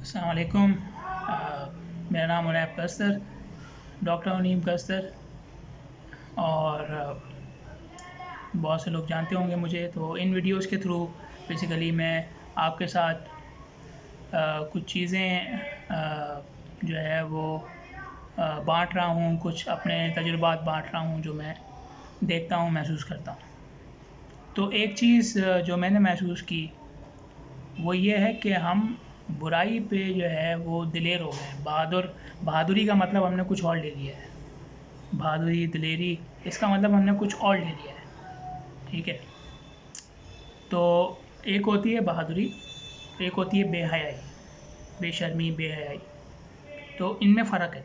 अस्सलाम वालेकुम। मेरा नाम उनैब कसर, डॉक्टर उनीब कसर। और बहुत से लोग जानते होंगे मुझे। तो इन वीडियोस के थ्रू बेसिकली मैं आपके साथ कुछ चीज़ें जो है वो बांट रहा हूँ, कुछ अपने तजुर्बात बांट रहा हूँ जो मैं देखता हूँ, महसूस करता हूँ। तो एक चीज़ जो मैंने महसूस की वो ये है कि हम बुराई पे जो है वो दिलेर हो गए हैं। बहादुरी का मतलब हमने कुछ और ले लिया है। बहादुरी, दिलेरी, इसका मतलब हमने कुछ और ले लिया है। ठीक है। तो एक होती है बहादुरी, एक होती है बेहयाई, बेशर्मी, बेहयाई। तो इनमें फ़र्क है,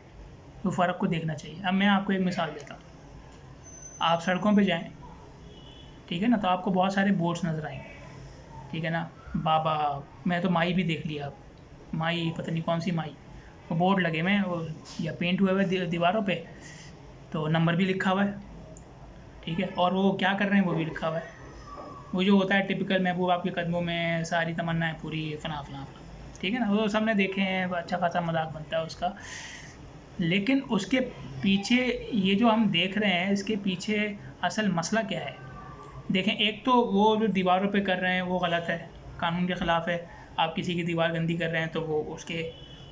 तो फ़र्क को देखना चाहिए। अब मैं आपको एक मिसाल देता हूँ। आप सड़कों पे जाएं, ठीक है ना, तो आपको बहुत सारे बोर्ड्स नज़र आएंगे। ठीक है ना, बाबा, मैं तो माई भी देख लिया। अब माई, पता नहीं कौन सी माई, वो बोर्ड लगे हुए हैं, वो या पेंट हुए हुए दीवारों पे, तो नंबर भी लिखा हुआ है। ठीक है, और वो क्या कर रहे हैं वो भी लिखा हुआ है। वो जो होता है टिपिकल, महबूब आपके कदमों में सारी तमन्नाएं पूरी, फना फना फना। ठीक है ना, वो सबने देखे हैं, अच्छा खासा मजाक बनता है उसका। लेकिन उसके पीछे, ये जो हम देख रहे हैं, इसके पीछे असल मसला क्या है? देखें, एक तो वो जो दीवारों पे कर रहे हैं वो गलत है, कानून के ख़िलाफ़ है। आप किसी की दीवार गंदी कर रहे हैं तो वो उसके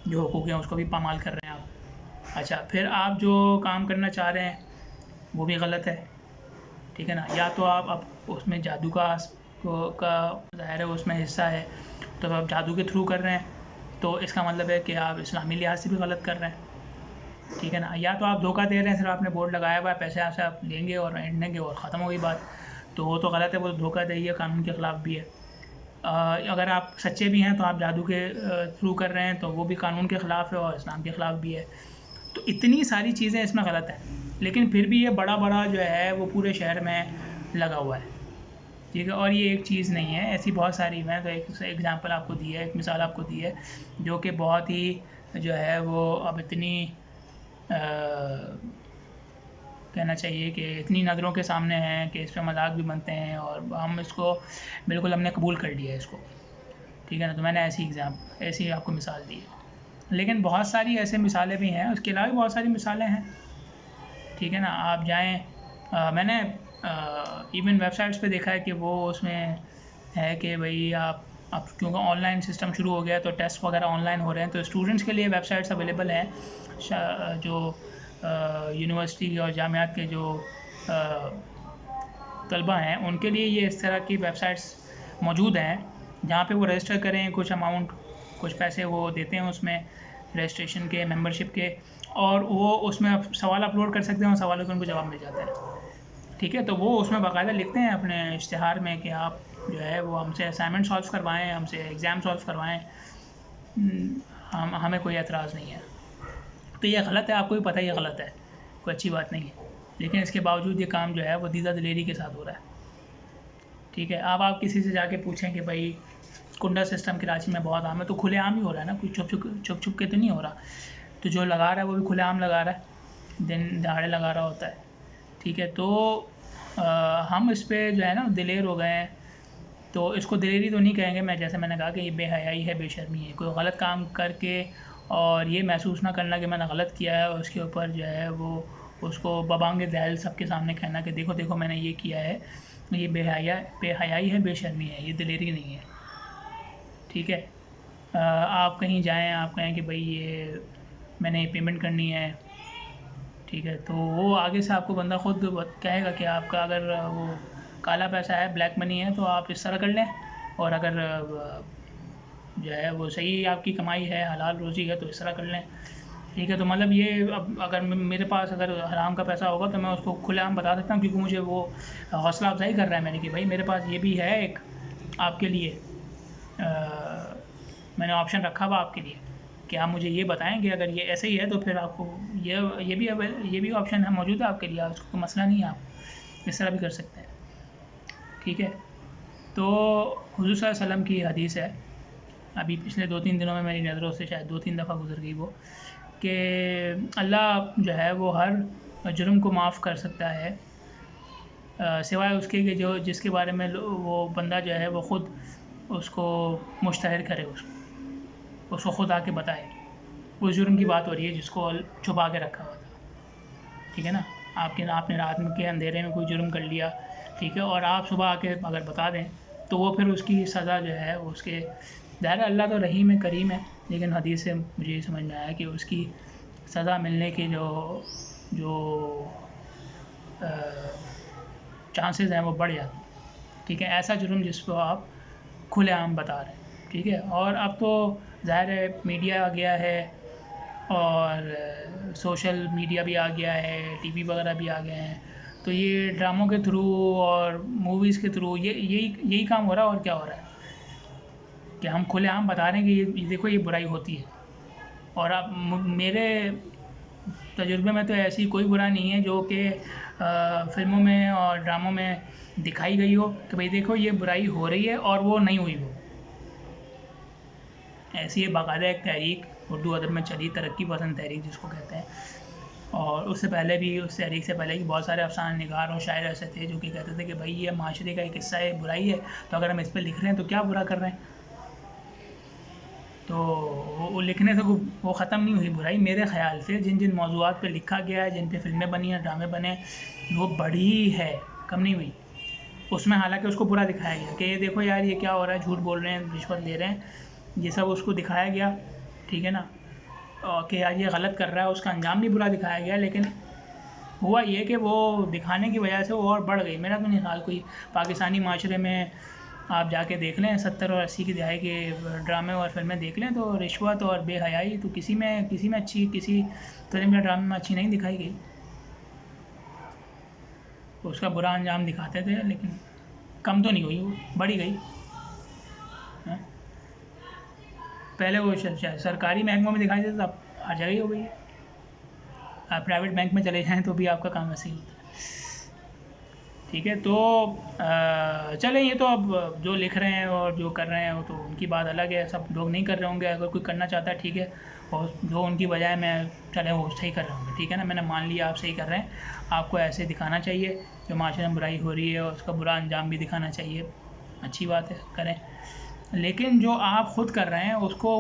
जो हुकूक हैं उसको भी पामाल कर रहे हैं आप। अच्छा, फिर आप जो काम करना चाह रहे हैं वो भी गलत है। ठीक है ना, या तो आप उसमें जादू का ज़ाहिर है उसमें हिस्सा है, तो आप जादू के थ्रू कर रहे हैं, तो इसका मतलब है कि आप इस्लामी लिहाज से भी गलत कर रहे हैं। ठीक है ना, या तो आप धोखा दे रहे हैं, सिर्फ आपने बोर्ड लगाया हुआ है, पैसे आपसे आप लेंगे और लेंगे और ख़त्म हो गई बात। तो वो तो गलत है, वो तो धोखा दही है, कानून के ख़िलाफ़ भी है। अगर आप सच्चे भी हैं तो आप जादू के थ्रू कर रहे हैं, तो वो भी कानून के ख़िलाफ़ है और इस्लाम के ख़िलाफ़ भी है। तो इतनी सारी चीज़ें इसमें गलत हैं, लेकिन फिर भी ये बड़ा बड़ा जो है वो पूरे शहर में लगा हुआ है। ठीक है, और ये एक चीज़ नहीं है, ऐसी बहुत सारी। मैं तो एक एग्ज़ाम्पल आपको दी है, एक मिसाल आपको दी है, जो कि बहुत ही जो है वो अब इतनी कहना चाहिए कि इतनी नज़रों के सामने है कि इस पे मजाक भी बनते हैं और हम इसको बिल्कुल हमने कबूल कर लिया है इसको। ठीक है ना, तो मैंने ऐसी आपको मिसाल दी है। लेकिन बहुत सारी ऐसे मिसालें भी हैं, उसके अलावा भी बहुत सारी मिसालें हैं। ठीक है ना, आप जाएँ, मैंने इवन वेबसाइट्स पे देखा है कि वो उसमें है कि भाई आप अब क्योंकि ऑनलाइन सिस्टम शुरू हो गया है, तो टेस्ट वगैरह ऑनलाइन हो रहे हैं, तो स्टूडेंट्स के लिए वेबसाइट्स अवेलेबल हैं। जो यूनिवर्सिटी और जामियात के जो तलबा हैं उनके लिए ये इस तरह की वेबसाइट्स मौजूद हैं, जहाँ पे वो रजिस्टर करें, कुछ अमाउंट, कुछ पैसे वो देते हैं उसमें रजिस्ट्रेशन के, मेंबरशिप के, और वो उसमें सवाल अपलोड कर सकते हैं और सवालों के उनको जवाब मिल जाता है। ठीक है, तो वो उसमें बाकायदा लिखते हैं अपने इश्तिहार में कि आप जो है वो हमसे असाइनमेंट सॉल्व करवाएँ, हमसे एग्ज़ाम सॉल्व करवाएँ, हमें कोई एतराज़ नहीं है। तो ये गलत है, आपको भी पता है ये गलत है, कोई अच्छी बात नहीं है, लेकिन इसके बावजूद ये काम जो है वो दीदा दिलेरी के साथ हो रहा है। ठीक है, अब आप किसी से जाके पूछें कि भाई कुंडा सिस्टम कराची में बहुत आम है, तो खुलेआम ही हो रहा है ना, कोई छुप छुप के तो नहीं हो रहा। तो जो लगा रहा है वो भी खुलेआम लगा रहा है, दिन दहाड़े लगा रहा होता है। ठीक है, तो हम इस पे जो है ना दिलेर हो गए हैं। तो इसको दिलेरी तो नहीं कहेंगे, मैं जैसे मैंने कहा कि ये बेहयाई है, बेशर्मी है। कोई गलत काम करके और ये महसूस ना करना कि मैंने गलत किया है, और उसके ऊपर जो है वो उसको बबांगे दैल सबके सामने कहना कि देखो देखो मैंने ये किया है, ये बेहयाई है, बेशर्मी है, ये दिलेरी नहीं है। ठीक है, आप कहीं जाएँ, आप कहें कि भाई ये मैंने ये पेमेंट करनी है। ठीक है, तो वो आगे से आपको बंदा खुद कहेगा कि आपका अगर वो काला पैसा है, ब्लैक मनी है, तो आप इस तरह कर लें, और अगर जो है वो सही आपकी कमाई है, हलाल रोज़ी है, तो इस तरह कर लें। ठीक है, तो मतलब ये अब अगर मेरे पास अगर हराम का पैसा होगा तो मैं उसको खुलेआम बता सकता हूँ, क्योंकि मुझे वो हौसला अफ़ज़ाई कर रहा है मैंने कि भाई मेरे पास ये भी है एक आपके लिए, मैंने ऑप्शन रखा हुआ आपके लिए कि आप मुझे ये बताएं कि अगर ये ऐसे ही है तो फिर आपको ये भी ऑप्शन है, मौजूद है आपके लिए, उसको कोई मसला नहीं है, आप इस तरह भी कर सकते हैं। ठीक है, तो हुज़ूर सल्लल्लाहु अलैहि वसल्लम की हदीस है, अभी पिछले 2-3 दिनों में मेरी नज़रों से शायद 2-3 दफ़ा गुजर गई वो, कि अल्लाह जो है वो हर जुर्म को माफ़ कर सकता है, सिवाय उसके कि जो जिसके बारे में वो बंदा जो है वो ख़ुद उसको मुश्तहर करे उसको। उसको खुद आके बताए। उस जुर्म की बात हो रही है जिसको छुपा के रखा हुआ था, ठीक है ना। आपने रात में के अंधेरे में कोई जुर्म कर लिया, ठीक है, और आप सुबह आके अगर बता दें तो वो फिर उसकी सज़ा जो है उसके ज़ाहिर अल्लाह तो रहीम है करीम है, लेकिन हदीस से मुझे ये समझ में आया कि उसकी सज़ा मिलने के जो चांसेस हैं वो बढ़ जाते हैं, ठीक है। ऐसा जुर्म जिसको आप खुलेआम बता रहे हैं, ठीक है। और अब तो ज़ाहिर है मीडिया आ गया है और सोशल मीडिया भी आ गया है, टीवी वगैरह भी आ गए हैं, तो ये ड्रामों के थ्रू और मूवीज़ के थ्रू यही काम हो रहा है। और क्या हो रहा है कि हम खुलेआम बता रहे हैं कि ये देखो ये बुराई होती है। और अब मेरे तजुर्बे में तो ऐसी कोई बुराई नहीं है जो कि फ़िल्मों में और ड्रामों में दिखाई गई हो कि भाई देखो ये बुराई हो रही है और वो नहीं हुई हो। ऐसी है बाकायदा एक तहरीक उर्दू अदब में चली, तरक्की पसंद तहरीक जिसको कहते हैं। और उससे पहले भी, उस तहरीक से पहले भी बहुत सारे अफसाना निगार और शायर ऐसे थे जो कि कहते थे कि भाई ये माशरे का एक हिस्सा है, बुराई है, तो अगर हम इस पर लिख रहे हैं तो क्या बुरा कर रहे हैं। तो वो लिखने से वो ख़त्म नहीं हुई बुराई मेरे ख़्याल से। जिन जिन मौज़ूआत पे लिखा गया है, जिन पे फ़िल्में बनी हैं, ड्रामे बने, वो बढ़ी है, कम नहीं हुई। उसमें हालांकि उसको बुरा दिखाया गया कि ये देखो यार ये क्या हो रहा है, झूठ बोल रहे हैं, रिश्वत ले रहे हैं, ये सब उसको दिखाया गया, ठीक है ना। और कि यार ये गलत कर रहा है, उसका अंजाम भी बुरा दिखाया गया। लेकिन हुआ ये कि वो दिखाने की वजह से वो और बढ़ गई। मेरा तो नहीं ख्याल कोई पाकिस्तानी माशरे में आप जाके देख लें 70 और 80 की दहाई के ड्रामे और फिल्में देख लें तो रिश्वत और बेहयाई तो किसी में अच्छी, किसी फिल्म या ड्रामे में अच्छी नहीं दिखाई गई। उसका बुरा अंजाम दिखाते थे, लेकिन कम तो नहीं हुई, वो बढ़ी गई। पहले वो सरकारी महकमों में दिखाई देता, अब हर जगह ही हो गई है। आप प्राइवेट बैंक में चले जाएँ तो भी आपका काम ऐसे ही होता है, ठीक है। तो चलें, ये तो अब जो लिख रहे हैं और जो कर रहे हैं वो तो उनकी बात अलग है, सब लोग नहीं कर रहे होंगे। अगर कोई करना चाहता है ठीक है, और जो उनकी बजाय मैं चले वो सही कर रहे होंगे, ठीक है ना। मैंने मान लिया आप सही कर रहे हैं, आपको ऐसे दिखाना चाहिए जो माशरे में बुराई हो रही है और उसका बुरा अंजाम भी दिखाना चाहिए, अच्छी बात है, करें। लेकिन जो आप ख़ुद कर रहे हैं उसको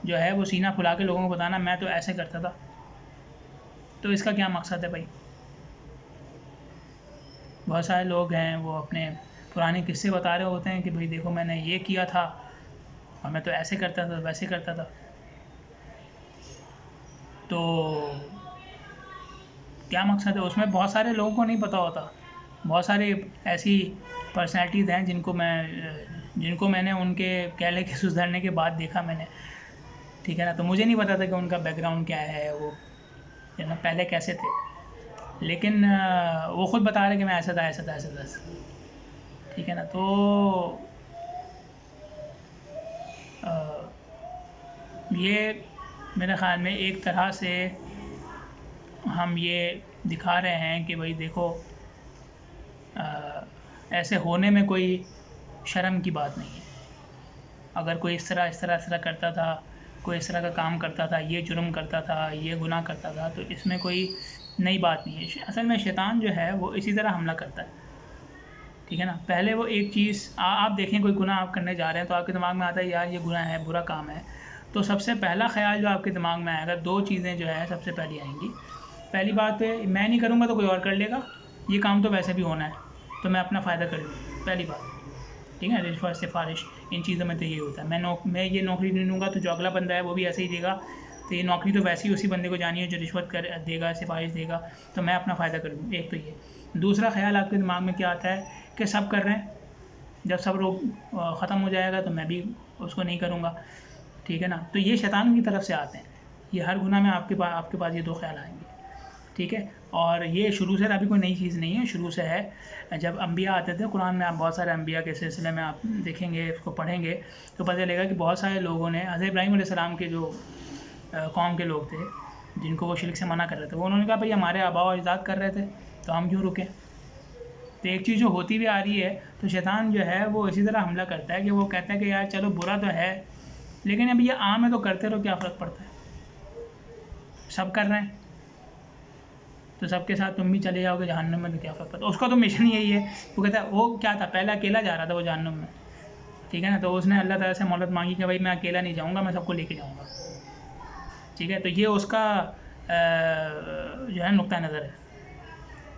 जो है वो सीना फुला के लोगों को बताना मैं तो ऐसे करता था, तो इसका क्या मकसद है भाई। बहुत सारे लोग हैं वो अपने पुराने किस्से बता रहे होते हैं कि भाई देखो मैंने ये किया था और मैं तो ऐसे करता था, वैसे करता था। तो क्या मकसद है उसमें, बहुत सारे लोगों को नहीं पता होता। बहुत सारे ऐसी पर्सनैलिटीज़ हैं जिनको मैंने उनके कहले के सुधरने के बाद देखा मैंने, ठीक है ना। तो मुझे नहीं पता था कि उनका बैकग्राउंड क्या है, वो ना पहले कैसे थे। लेकिन वो ख़ुद बता रहे कि मैं ऐसा था, ठीक है ना। तो ये मेरे ख़्याल में एक तरह से हम ये दिखा रहे हैं कि भाई देखो ऐसे होने में कोई शर्म की बात नहीं है। अगर कोई इस तरह करता था, कोई इस तरह का काम करता था, ये जुर्म करता था, ये गुनाह करता था, तो इसमें कोई नई बात नहीं है। असल में शैतान जो है वो इसी तरह हमला करता है, ठीक है ना। पहले वो एक चीज़ आप देखें, कोई गुनाह आप करने जा रहे हैं तो आपके दिमाग में आता है यार ये गुनाह है, बुरा काम है, तो सबसे पहला ख्याल जो आपके दिमाग में आएगा, दो चीज़ें जो है सबसे पहली आएंगी। पहली बात है मैं नहीं करूँगा तो कोई और कर लेगा, ये काम तो वैसे भी होना है तो मैं अपना फ़ायदा कर लूँ, पहली बात, ठीक है। रिश्वत, सिफारिश, इन चीज़ों में तो ये होता है। मैं ये नौकरी नहीं लूँगा तो जो अगला बंदा है वो भी ऐसे ही देगा, तो ये नौकरी तो वैसे ही उसी बंदे को जानी है जो रिश्वत देगा, सिफारिश देगा, तो मैं अपना फ़ायदा कर लूँ। एक तो ये। दूसरा ख्याल आपके दिमाग में क्या आता है कि सब कर रहे हैं, जब सब लोग ख़त्म हो जाएगा तो मैं भी उसको नहीं करूँगा, ठीक है ना। तो ये शैतान की तरफ से आते हैं, ये हर गुनाह में आपके पास ये दो ख्याल आएंगे, ठीक है। और ये शुरू से अभी कोई नई चीज़ नहीं है, शुरू से है। जब अंबिया आते थे कुरान में, आप बहुत सारे अंबिया के सिलसिले में आप देखेंगे, इसको पढ़ेंगे तो पता चलेगा कि बहुत सारे लोगों ने हज़रत इब्राहीम अलैहिस्सलाम के जो कौम के लोग थे जिनको वो शिरक से मना कर रहे थे, वो उन्होंने कहा भाई हमारे आबा और अजदाद कर रहे थे तो हम क्यों रुकें। तो एक चीज़ जो होती भी आ रही है, तो शैतान जो है वो इसी तरह हमला करता है कि वो कहता है कि यार चलो बुरा तो है लेकिन अभी ये आम है तो करते रहो, क्या फ़र्क पड़ता है, सब कर रहे हैं तो सबके साथ तुम भी चले जाओगे जहन्नुम में, तो क्या फ़र्क पड़ता है। उसका तो मिशन यही है। वो कहता है, वो क्या था, पहले अकेला जा रहा था वो जहन्नुम में, ठीक है ना। तो उसने अल्लाह ताला से मोहलत मांगी कि भाई मैं अकेला नहीं जाऊँगा, मैं सबको लेके जाऊँगा। ठीक है, तो ये उसका जो है नुक्ता नज़र है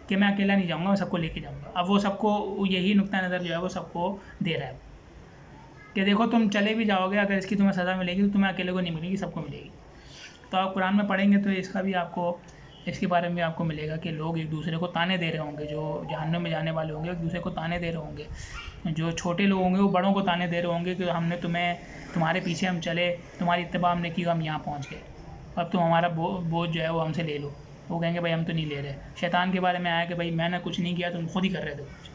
कि मैं अकेला नहीं जाऊँगा, मैं सबको लेके जाऊँगा। अब वो सबको यही नुक्ता नज़र जो है वो सबको दे रहा है कि देखो तुम चले भी जाओगे, अगर इसकी तुम्हें सज़ा मिलेगी तो तुम्हें अकेले को नहीं मिलेगी, सबको मिलेगी। तो आप कुरान में पढ़ेंगे तो इसका भी आपको, इसके बारे में आपको मिलेगा कि लोग एक दूसरे को ताने दे रहे होंगे, जो जहन्नुम में जाने वाले होंगे एक दूसरे को ताने दे रहे होंगे। जो छोटे लोग होंगे वो बड़ों को ताने दे रहे होंगे कि हमने तुम्हारे पीछे हम चले, तुम्हारी इत्तिबा हमने की, हम यहाँ पहुँच गए, अब तुम हमारा बोझ जो है वो हमसे ले लो। वो कहेंगे भाई हम तो नहीं ले रहे। शैतान के बारे में आया कि भाई मैंने कुछ नहीं किया, तुम खुद ही कर रहे थे कुछ।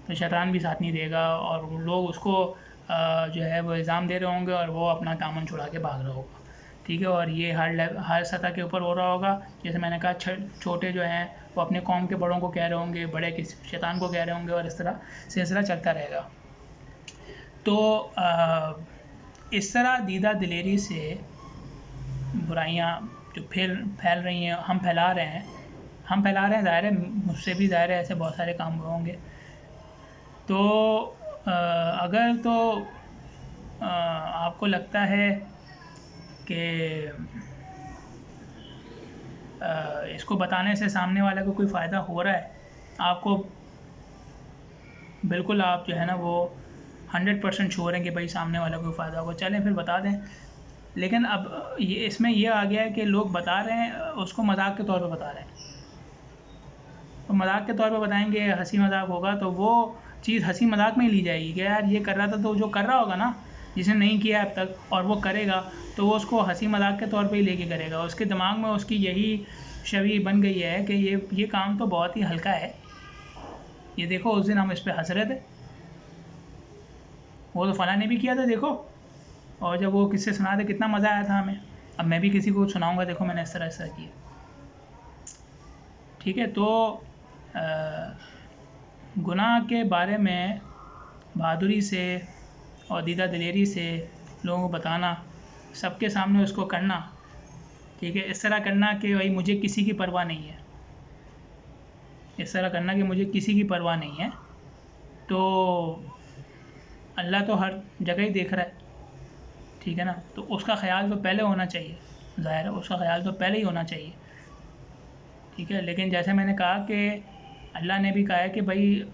तो शैतान भी साथ नहीं देगा और लोग उसको जो है वो इल्ज़ाम दे रहे होंगे और वो अपना दामन छुड़ा के भाग रहा होगा। ठीक है, और ये हर सतह के ऊपर हो रहा होगा। जैसे मैंने कहा, छोटे जो हैं वो अपने कौम के बड़ों को कह रहे होंगे, बड़े किस शैतान को कह रहे होंगे, और इस तरह सिलसिला चलता रहेगा। तो इस तरह दीदा दिलेरी से बुराइयाँ जो फैल रही हैं, हम फैला रहे हैं, ज़ाहिर है मुझसे भी ज़ाहिर है ऐसे बहुत सारे काम हुए होंगे। तो अगर तो आपको लगता है कि इसको बताने से सामने वाले को कोई फ़ायदा हो रहा है, आपको बिल्कुल आप जो है ना वो 100% श्योर हैं कि भाई सामने वाले को फ़ायदा होगा, चलें फिर बता दें। लेकिन अब इसमें ये आ गया है कि लोग बता रहे हैं, उसको मजाक के तौर पे बता रहे हैं। तो मजाक के तौर पे बताएंगे, हंसी मजाक होगा तो वो चीज़ हंसी मजाक में ही ली जाएगी कि यार ये कर रहा था, तो जो कर रहा होगा ना, जिसने नहीं किया अब तक और वो करेगा, तो वो उसको हंसी मजाक के तौर पे ही लेके करेगा। उसके दिमाग में उसकी यही छवि बन गई है कि ये काम तो बहुत ही हल्का है, ये देखो उस दिन हम इस पर हंस रहे थे, वो तो फ़लाँ ने भी किया था देखो, और जब वो किससे सुना थे कितना मज़ा आया था हमें, अब मैं भी किसी को सुनाऊंगा देखो मैंने इस तरह किया। ठीक है, तो गुनाह के बारे में बहादुरी से और दीदा दिलेरी से लोगों को बताना, सबके सामने उसको करना। ठीक है, इस तरह करना कि भाई मुझे किसी की परवाह नहीं है, इस तरह करना कि मुझे किसी की परवाह नहीं है। तो अल्लाह तो हर जगह ही देख रहा है, ठीक है ना, तो उसका ख्याल तो पहले होना चाहिए, ज़ाहिर है उसका ख्याल तो पहले ही होना चाहिए। ठीक है, लेकिन जैसे मैंने कहा कि अल्लाह ने भी कहा है कि भाई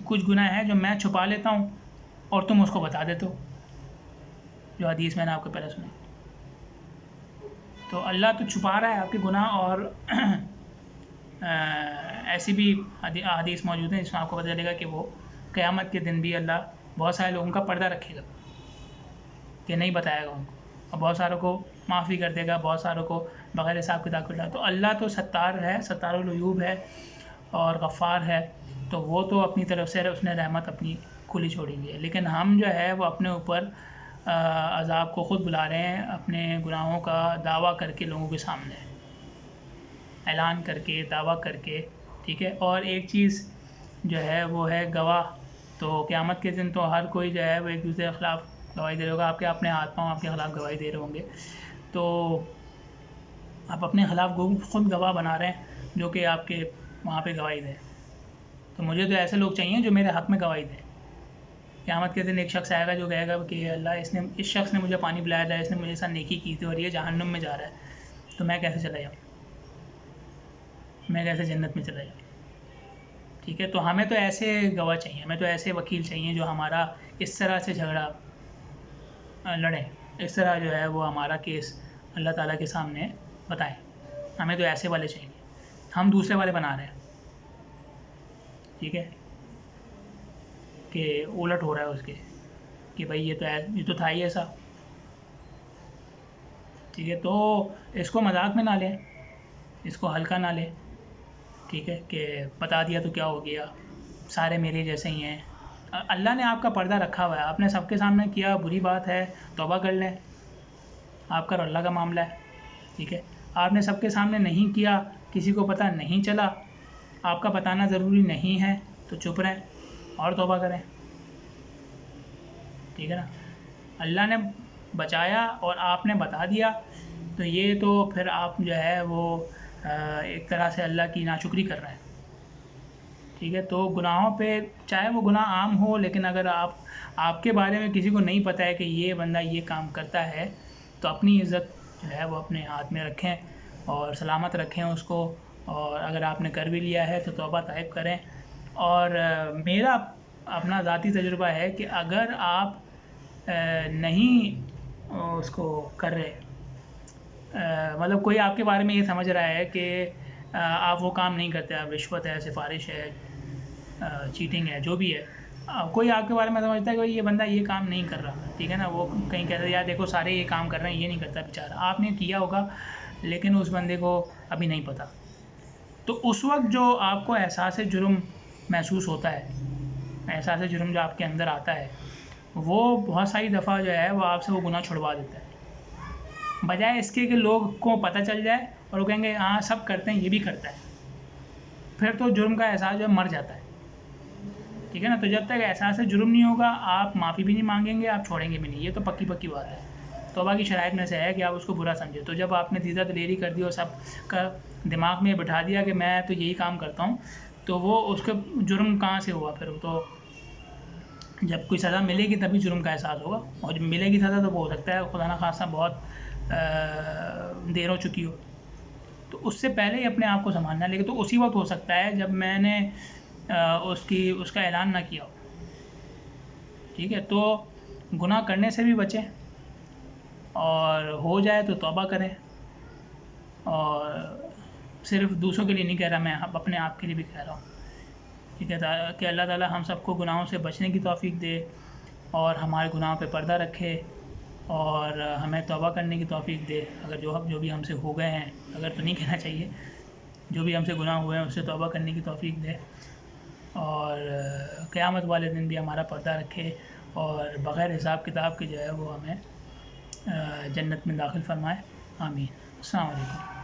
कुछ गुनाह है जो मैं छुपा लेता हूँ और तुम उसको बता देते हो, जो हदीस मैंने आपको पहले सुनाई। तो अल्लाह तो छुपा रहा है आपके गुनाह, और ऐसी भी हदीस मौजूद है जिसमें आपको पता चलेगा कि वो क़यामत के दिन भी अल्लाह बहुत सारे लोगों का पर्दा रखेगा कि नहीं बताएगा उनको, और बहुत सारों को माफ़ भी कर देगा, बहुत सारों को बग़ैर हिसाब किताब कर। तो अल्लाह तो सत्तार है, सत्तारुल उयूब है और गफ़ार है, तो वो तो अपनी तरफ से उसने रहमत अपनी खुली छोड़ी हुई है। लेकिन हम जो है वो अपने ऊपर अज़ाब को ख़ुद बुला रहे हैं, अपने गुनाहों का दावा करके लोगों के सामने ऐलान करके, दावा करके। ठीक है, और एक चीज़ जो है वो है गवाह। तो क़यामत के दिन तो हर कोई जो है वो एक दूसरे के ख़िलाफ़ गवाही दे रहे होगा, आपके अपने हाथ पाँव आपके ख़िलाफ़ गवाही दे रहे होंगे, तो आप अपने ख़िलाफ़ ख़ुद गवाह बना रहे हैं जो कि आपके वहाँ पे गवाही दें। तो मुझे तो ऐसे लोग चाहिए जो मेरे हक़ में गवाही दें। क़यामत के दिन एक शख्स आएगा जो कहेगा कि अल्लाह इस शख्स ने मुझे पानी पिलाया था, इसने मुझे साथ नेकी की थी और ये जहन्नुम में जा रहा है, तो मैं कैसे चला जाऊँ, मैं कैसे जन्नत में चला जाऊँ। ठीक है, तो हमें तो ऐसे गवाह चाहिए, हमें तो ऐसे वकील चाहिए जो हमारा इस तरह से झगड़ा लड़ें, इस तरह जो है वो हमारा केस अल्लाह ताला के सामने बताएं। हमें तो ऐसे वाले चाहिए, हम दूसरे वाले बना रहे हैं। ठीक है, कि उलट हो रहा है उसके कि भाई ये तो था ही ऐसा। ठीक है, तो इसको मजाक में ना लें, इसको हल्का ना लें। ठीक है, कि बता दिया तो क्या हो गया, सारे मेरे जैसे ही हैं। अल्लाह ने आपका पर्दा रखा हुआ है, आपने सबके सामने किया, बुरी बात है, तौबा कर लें, आपका और अल्लाह का मामला है। ठीक है, आपने सबके सामने नहीं किया, किसी को पता नहीं चला, आपका बताना ज़रूरी नहीं है, तो चुप रहें और तौबा करें। ठीक है ना, अल्लाह ने बचाया और आपने बता दिया, तो ये तो फिर आप जो है वो एक तरह से अल्लाह की नाशुक्री कर रहे हैं। ठीक है। तो गुनाहों पे, चाहे वो गुनाह आम हो, लेकिन अगर आपके बारे में किसी को नहीं पता है कि ये बंदा ये काम करता है, तो अपनी इज़्ज़त जो है वो अपने हाथ में रखें और सलामत रखें उसको। और अगर आपने कर भी लिया है तो तौबा ताइब करें। और मेरा अपना ज़ाती तजुर्बा है कि अगर आप नहीं उसको कर रहे, मतलब कोई आपके बारे में ये समझ रहा है कि आप वो काम नहीं करते, आप रिश्वत है, सिफारिश है, चीटिंग है, जो भी है, कोई आपके बारे में समझता है कि ये बंदा ये काम नहीं कर रहा, ठीक है ना, वो कहीं कहता है यार देखो सारे ये काम कर रहे हैं, ये नहीं करता बेचारा। आपने किया होगा लेकिन उस बंदे को अभी नहीं पता। तो उस वक्त जो आपको एहसास जुर्म महसूस होता है, एहसास जुर्म जो आपके अंदर आता है, वो बहुत सारी दफ़ा जो है वो आपसे वो गुनाह छुड़वा देता है, बजाय इसके कि लोग को पता चल जाए और वो कहेंगे हाँ सब करते हैं, ये भी करता है, फिर तो जुर्म का एहसास जो है मर जाता है, ठीक है ना। तो जब तक एहसास जुर्म नहीं होगा, आप माफ़ी भी नहीं मांगेंगे, आप छोड़ेंगे भी नहीं, ये तो पक्की बात है। तौबा की शराइत में से है कि आप उसको बुरा समझे। तो जब आपने दीदा दलेरी कर दी और सब का दिमाग में बिठा दिया कि मैं तो यही काम करता हूँ, तो वो उसका जुर्म कहाँ से हुआ फिर? तो जब कोई सज़ा मिलेगी तभी जुर्म का एहसास होगा, और जब मिलेगी सज़ा तो वो हो सकता है खुदा ना खासा बहुत देर हो चुकी हो, तो उससे पहले ही अपने आप को संभालना है। लेकिन तो उसी वक्त हो सकता है जब मैंने उसका ऐलान ना किया हो, ठीक है। तो गुनाह करने से भी बचें, और हो जाए तो तौबा करें। और सिर्फ दूसरों के लिए नहीं कह रहा, मैं अपने आप के लिए भी कह रहा हूँ, ठीक है, कि अल्लाह ताला हम सबको गुनाहों से बचने की तौफीक दे और हमारे गुनाहों पे पर्दा रखे और हमें तौबा करने की तौफीक दे। अगर जो भी हमसे हो गए हैं, अगर तो नहीं कहना चाहिए, जो भी हमसे गुनाह हुए हैं उससे तौबा करने की तौफीक दे, और क़यामत वाले दिन भी हमारा पर्दा रखे और बग़ैर हिसाब किताब के जो है वो हमें जन्नत में दाखिल फरमाए। आमीन। अस्सलाम वालेकुम।